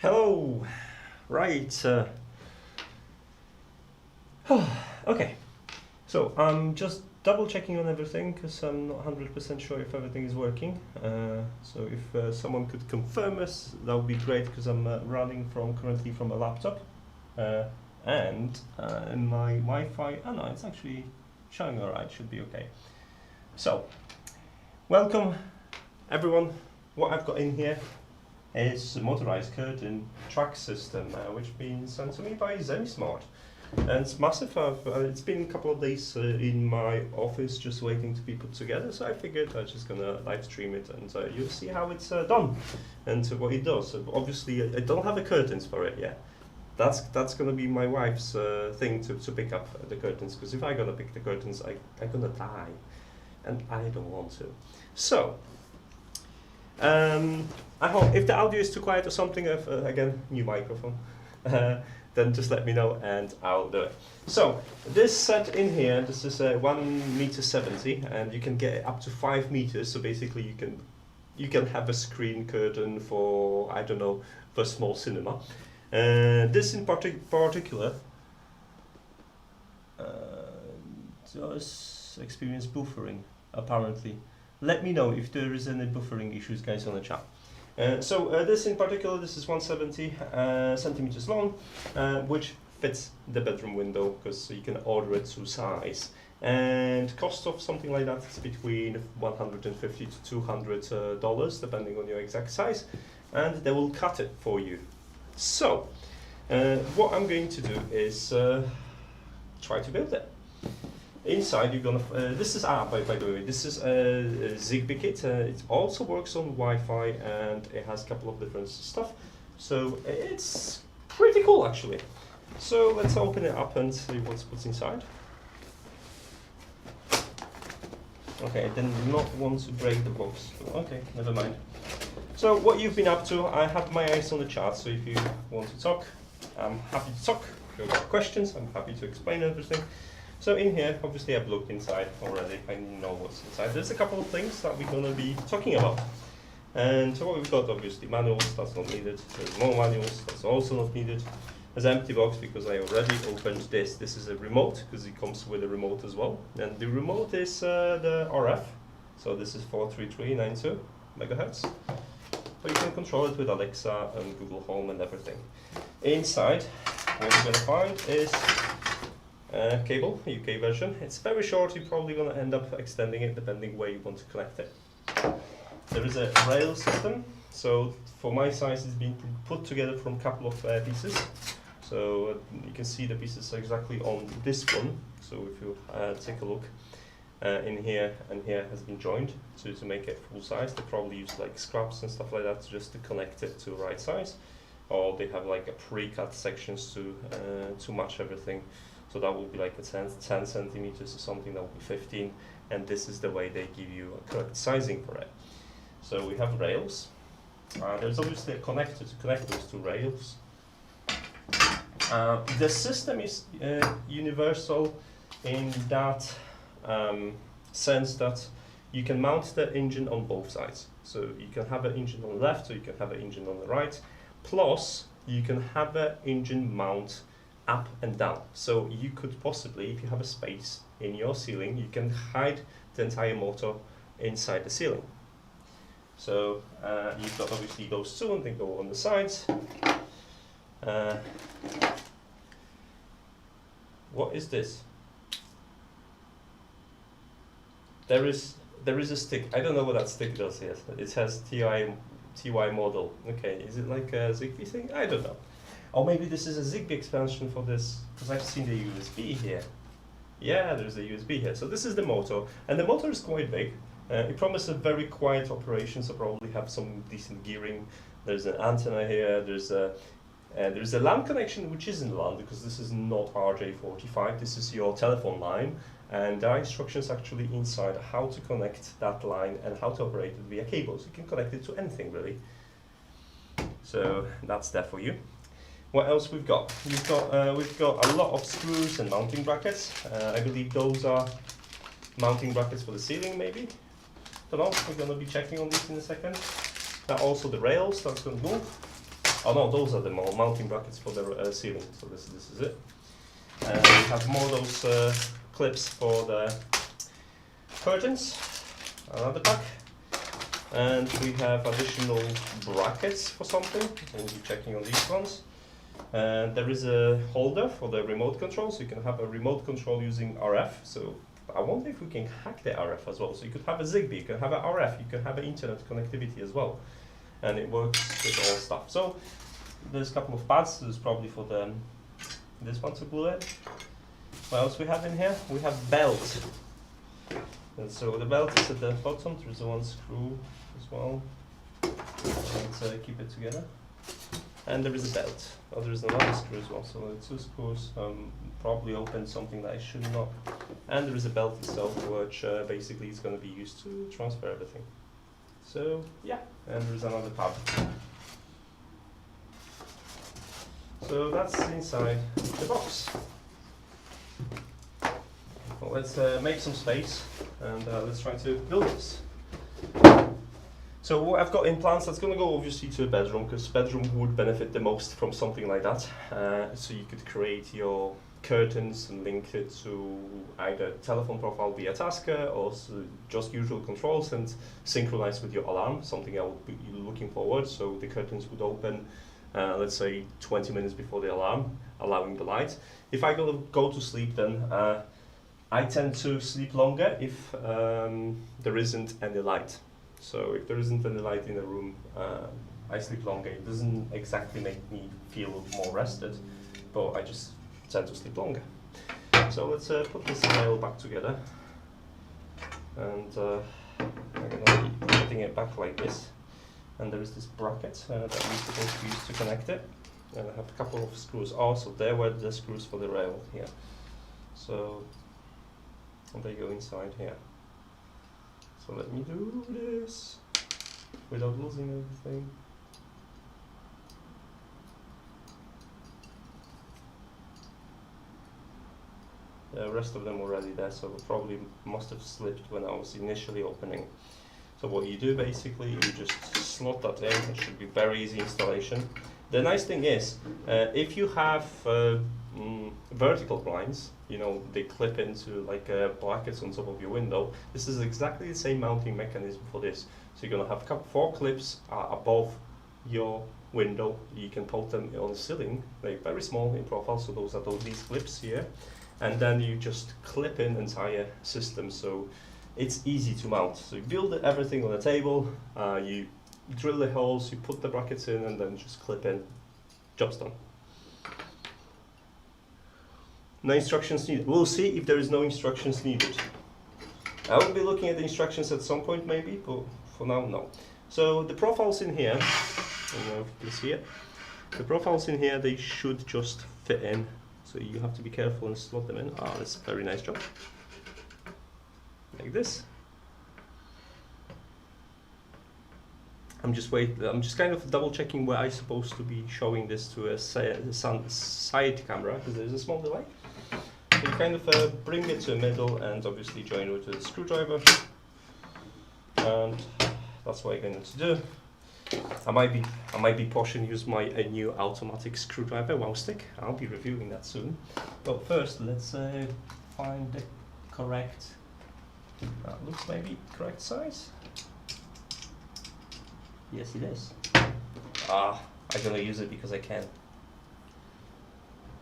Hello. Right. Okay. So I'm just double checking on everything because I'm not 100% sure if everything is working. So if someone could confirm us, that would be great because I'm running currently from a laptop, and my Wi-Fi. Oh no, it's actually showing alright. Should be okay. So welcome everyone. What I've got in here is a motorized curtain track system, which has been sent to me by Zemismart. And it's massive. It's been a couple of days in my office just waiting to be put together, so I figured I'm just gonna live stream it and you'll see how it's done and what it does. So obviously I don't have the curtains for it yet. That's gonna be my wife's thing to pick up the curtains, because if I'm gonna pick the curtains, I'm gonna die, and I don't want to. So I hope if the audio is too quiet or something, again, new microphone, then just let me know and I'll do it. So this set in here, this is 1.70 m, and you can get it up to 5 meters. So basically you can have a screen curtain for, I don't know, for a small cinema. This in particular does experience buffering apparently. Let me know if there is any buffering issues, guys, on the chat. This in particular, this is 170 centimeters long, which fits the bedroom window because you can order it to size. And cost of something like that is between $150 to $200, depending on your exact size, and they will cut it for you. So what I'm going to do is try to build it. Inside you're gonna, this is, by the way, this is a Zigbee kit. It also works on Wi-Fi and it has a couple of different stuff. So it's pretty cool actually. So let's open it up and see what's inside. Okay, I did not want to break the box. Okay, never mind. So what you've been up to, I have my eyes on the chart, so if you want to talk, I'm happy to talk. If you've got questions, I'm happy to explain everything. So in here, obviously I've looked inside already, I know what's inside. There's a couple of things that we're going to be talking about. And so what we've got, obviously manuals, that's not needed. There's more manuals, that's also not needed. There's an empty box because I already opened this. This is a remote, because it comes with a remote as well. And the remote is the RF. So this is 43392 megahertz. So you can control it with Alexa and Google Home and everything. Inside, what you're going to find is cable, UK version. It's very short, you're probably going to end up extending it depending where you want to connect it. There is a rail system, so for my size it's been put together from a couple of pieces. So you can see the pieces exactly on this one, so if you take a look in here and here has been joined to make it full size. They probably use like scraps and stuff like that just to connect it to the right size, or they have like a pre-cut sections to match everything. So that will be like a 10 centimeters or something, that will be 15, and this is the way they give you a correct sizing for it. So we have rails. There's obviously a connector to connect those two rails. The system is universal in that sense that you can mount the engine on both sides. So you can have an engine on the left, or you can have an engine on the right. Plus, you can have an engine mount up and down. So you could possibly, if you have a space in your ceiling, you can hide the entire motor inside the ceiling. So you've got obviously those two, and they go on the sides. What is this? There is a stick. I don't know what that stick does here. It has TY model. Okay, is it like a Zigbee thing? I don't know. Or maybe this is a Zigbee expansion for this, because I've seen the USB here. Yeah, there's a USB here. So this is the motor, and the motor is quite big. It promises a very quiet operation, so probably have some decent gearing. There's an antenna here. There's a LAN connection, which isn't LAN because this is not RJ45. This is your telephone line, and there are instructions actually inside how to connect that line and how to operate it via cables. You can connect it to anything really. So that's there for you. What else we've got? We've got a lot of screws and mounting brackets. I believe those are mounting brackets for the ceiling, maybe. Don't know. We're going to be checking on this in a second. Now also the rails. That's going to move. Oh no, those are the mounting brackets for the ceiling. So this is it. And we have more of those clips for the curtains. Another pack. And we have additional brackets for something. We'll be checking on these ones. And there is a holder for the remote control, so you can have a remote control using RF. So I wonder if we can hack the RF as well. So you could have a Zigbee, you can have an RF, you can have an internet connectivity as well. And it works with all stuff. So there's a couple of pads. This is probably for the this one to glue it. What else we have in here? We have belt. And so the belt is at the bottom. There's one screw as well. Let's keep it together. And there is a belt. Oh, there is another screw as well. So there are 2 screws. Probably open something that I should not. And there is a belt itself, which basically is going to be used to transfer everything. So yeah, and there is another tab. So that's inside the box. Well, let's make some space and let's try to build this. So what I've got in plans, that's going to go obviously to a bedroom, because bedroom would benefit the most from something like that. So you could create your curtains and link it to either telephone profile via Tasker or just usual controls and synchronize with your alarm, something I would be looking forward. So the curtains would open, let's say 20 minutes before the alarm, allowing the light. If I go to sleep, then I tend to sleep longer if there isn't any light. So if there isn't any light in the room, I sleep longer. It doesn't exactly make me feel more rested, but I just tend to sleep longer. So let's put this rail back together, and I'm going to be putting it back like this. And there is this bracket that we're supposed to use to connect it. And I have a couple of screws. Also, there were the screws for the rail here. So they go inside here. So let me do this without losing everything. The rest of them already there, so probably must have slipped when I was initially opening. So what you do basically, you just slot that in. It should be very easy installation. The nice thing is, if you have vertical blinds, you know, they clip into like brackets on top of your window. This is exactly the same mounting mechanism for this. So you're gonna have 4 clips above your window. You can put them on the ceiling, like very small in profile. So those are these clips here, and then you just clip in entire system. So it's easy to mount. So you build everything on a table. You drill the holes, you put the brackets in, and then just clip in. Job's done. No instructions needed. We'll see if there is no instructions needed. I will be looking at the instructions at some point maybe, but for now, no. So the profiles in here, I don't know if you can see it. The profiles in here, they should just fit in. So you have to be careful and slot them in. Ah, that's a very nice job. Like this. I'm just kind of double checking where I'm supposed to be showing this to a side camera, because there's a small delay. So you kind of bring it to the middle and obviously join it with a screwdriver. And that's what I'm going to do. I might be posh and use my new automatic screwdriver wow stick. I'll be reviewing that soon. But first, let's find the correct. That looks maybe correct size. Yes, it is. I'm gonna use it because I can.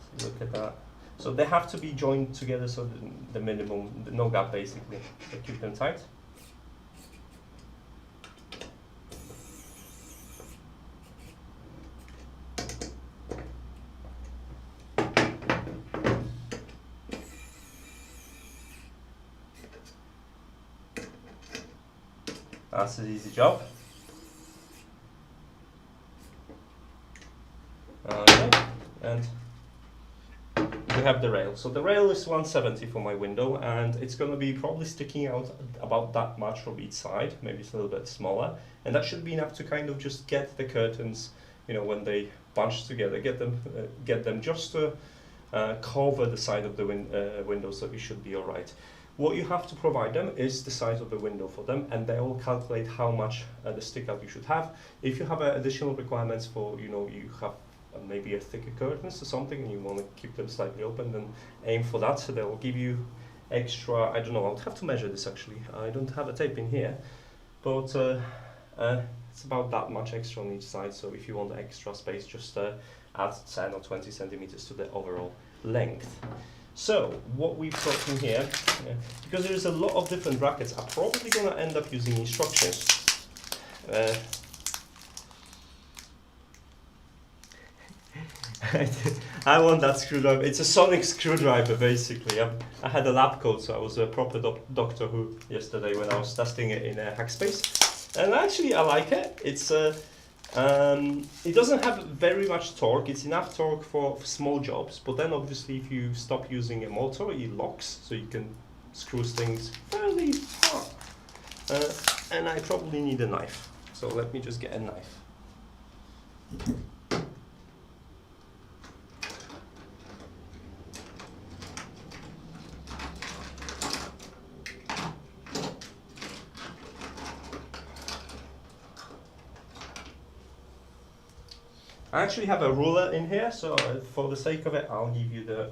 So look at that. So they have to be joined together, so the minimum, no gap basically. So keep them tight. That's an easy job. Okay, and we have the rail. So the rail is 170 for my window, and it's going to be probably sticking out about that much from each side, maybe it's a little bit smaller, and that should be enough to kind of just get the curtains, you know, when they bunch together, get them just to cover the side of the window, so it should be all right. What you have to provide them is the size of the window for them, and they will calculate how much the stick out you should have. If you have additional requirements for, you know, you have maybe a thicker curtains or something and you want to keep them slightly open, then aim for that. So they will give you extra, I don't know, I'll have to measure this actually. I don't have a tape in here, but it's about that much extra on each side. So if you want extra space, just add 10 or 20 centimeters to the overall length. So what we've got in here, because there's a lot of different brackets, I'm probably going to end up using instructions. I want that screwdriver. It's a sonic screwdriver, basically. I had a lab coat, so I was a proper doctor who yesterday when I was testing it in Hackspace, and actually I like it. It's it doesn't have very much torque. It's enough torque for small jobs, but then obviously if you stop using a motor, it locks, so you can screw things fairly far. And I probably need a knife, so let me just get a knife. I actually have a ruler in here, so for the sake of it, I'll give you the